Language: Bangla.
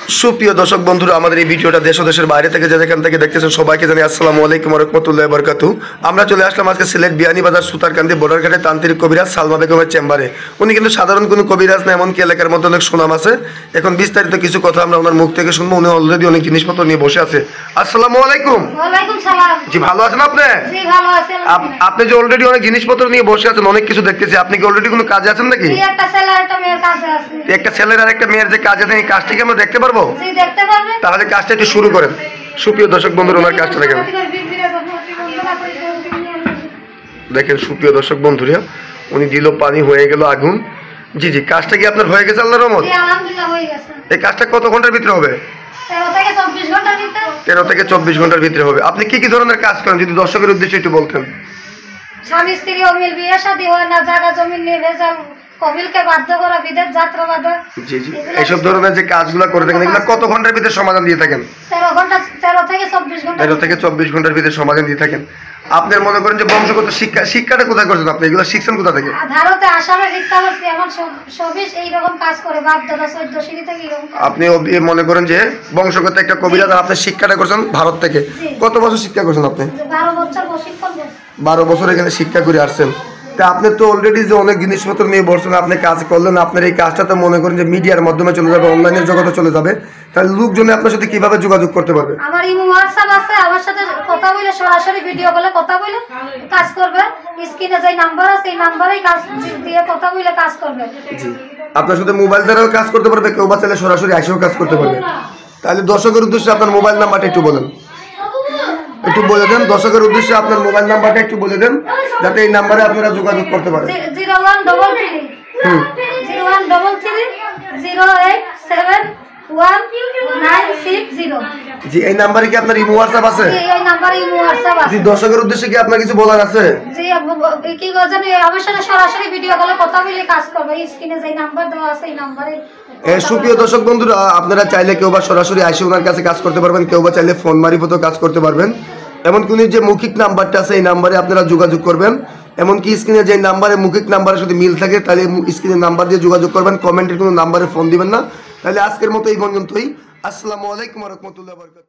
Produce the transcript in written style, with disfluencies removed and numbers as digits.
সুপ্রিয় দর্শক বন্ধুরা, আমাদের এই ভিডিওটা দেশ ও দেশের বাইরে থেকে যেখান থেকে দেখতেছেন সবাইকে জানাই আসসালামু আলাইকুম ওয়া রাহমাতুল্লাহি ওয়া বারাকাতুহু। আমরা চলে আসলাম আজকে সিলেট বিয়ানীবাজার সুতারকান্দি বর্ডারঘাটে তান্ত্রিক কবিরাজ সালমা বেগমের চেম্বারে। উনি কিন্তু সাধারণ কোনো কবিরাজ না, এমনকি এলাকার মধ্যে অনেক সুনাম আছে। এখন বিস্তারিত কিছু কথা আমরা ওনার মুখ থেকে শুনবো। উনি অলরেডি অনেক জিনিসপত্র নিয়ে বসে আছে। আসসালামু আলাইকুম। ওয়ালাইকুম সালাম। জি, ভালো আছেন আপনি? জি, ভালো আছি। আপনি যে অলরেডি অনেক জিনিসপত্র নিয়ে বসে আছেন, অনেক কিছু দেখতেছি, আপনি কি অলরেডি কোনো কাজে আছেন নাকি? জি, একটা ছেলে একটা মেয়ের কাছে আছে। একটা ছেলের আর একটা মেয়ের যে কাজ আছে, এই কাজটি কি আমরা দেখতে পারবো? জি, দেখতে পারবেন। তাহলে কাজটা একটু শুরু করেন। সুপ্রিয় দর্শক বন্ধুরা, ওনার কাজটা দেখেন। দেখেন সুপ্রিয় দর্শক বন্ধুরা, উনি দিল পানি, হয়ে গেল আগুন। জি জি, কাজটা কি আপনার হয়ে গেছে আল্লাহর রহমত? জি, আলহামদুলিল্লাহ হয়ে গেছে। এই কাজটা কত ঘন্টার ভিতরে হবে? 13 থেকে 24 ঘন্টার ভিতরে। 13 থেকে 24 ঘন্টার ভিতরে হবে। আপনি কি কি ধরনের কাজ করেন যদি দর্শকের উদ্দেশ্যে একটু বলতেন? স্বামী স্ত্রী অমিল, বিয়ে শাদী হয় না, জায়গা জমি নিয়ে ভেজাল, কবিলকে বাধ্য করা, বিদেশ যাত্রা বাধা। জি জি, এইসব ধরনের যে কাজগুলো করে থাকেন, এগুলো কত ঘন্টার ভিতরে সমাধান দিয়ে থাকেন? 13 থেকে 24 ঘন্টা। 13 থেকে 24 ঘন্টার ভিতরে সমাধান দিয়ে থাকেন। আপনার মনে করেন যে বংশগত শিক্ষাটা কোথায় করছেন আপনি? এগুলো শিখছেন কোথা থেকে? ভারতে, আসামে শিক্ষা করছি। এখন সবই এইরকম কাজ করে, বাপ দাদা 14 সিঁড়ি থেকে এরকম কাজ। আপনি মনে করেন যে বংশগত একটা কবিরাজ, আর আপনি শিক্ষাটা করছেন ভারত থেকে। কত বছর শিক্ষা করছেন আপনি? 12 বছর প্রশিক্ষণ করছি। 12 বছর এখানে শিক্ষা করে আসছেন। তা আপনি তো অলরেডি যে অনেক জিনিসপত্র নিয়ে বসছেন, আপনি কাজ করলেন, আপনার এই কাজটা তো মনে করেন যে মিডিয়ার মাধ্যমে চলে যাবে, অনলাইনের জগতে চলে যাবে। তাহলে লোকজনে আপনার সাথে কিভাবে যোগাযোগ করতে পারবে? আমার ইমো হোয়াটসঅ্যাপ আছে, আমার সাথে কথা বলে, সরাসরি ভিডিও কলে কথা বলে কাজ করবে। স্ক্রিনে যে নাম্বার আছে, এই নাম্বারেই কাজ দিয়ে কথা বলে কাজ করবে। জি, আপনার সাথে মোবাইল দ্বারাও কাজ করতে পারবে, কেউ বা চাইলে সরাসরি এসেও কাজ করতে পারবে। তাহলে দর্শকের উদ্দেশ্যে আপনার মোবাইল নাম্বারটা একটু বলেন, একটু বলে দেন। দর্শকের উদ্দেশ্যে আপনার মোবাইল নাম্বারটা একটু বলে দেন, যাতে এই নাম্বারে আপনারা যোগাযোগ করতে পারেন। 0133 0871960। জি, এই নাম্বারে কি আপনার ইমো হোয়াটসঅ্যাপ আছে? জি, এই নাম্বারে ইমো হোয়াটসঅ্যাপ আছে। জি, দর্শকের উদ্দেশ্যে কি আপনার কিছু বলার আছে? জি, কি জানি, আমার সাথে সরাসরি ভিডিও কলে কথা বলে কাজ করবে। স্ক্রিনে যে নাম্বার দেওয়া আছে, এই নাম্বারে। সুপ্রিয় দর্শক বন্ধুরা, আপনারা চাইলে কেউ বা সরাসরি এসে ওনার কাছে কাজ করতে পারবেন, কেউ বা চাইলে ফোন মারিফতও কাজ করতে পারবেন। এমনকি উনি যে মৌখিক নাম্বারটা আছে, এই নাম্বারে আপনারা যোগাযোগ করবেন। এমনকি স্ক্রিনে যে নাম্বারে মৌখিক নাম্বারের সাথে মিল থাকে, তাহলে স্ক্রিনের নাম্বার দিয়ে যোগাযোগ করবেন। কমেন্টের কোনো নাম্বারে ফোন দিবেন না। তাহলে আজকের মতো এই পর্যন্তই। আসসালামু আলাইকুম ওয়া রাহমাতুল্লাহি ওয়া বারাকাতুহু।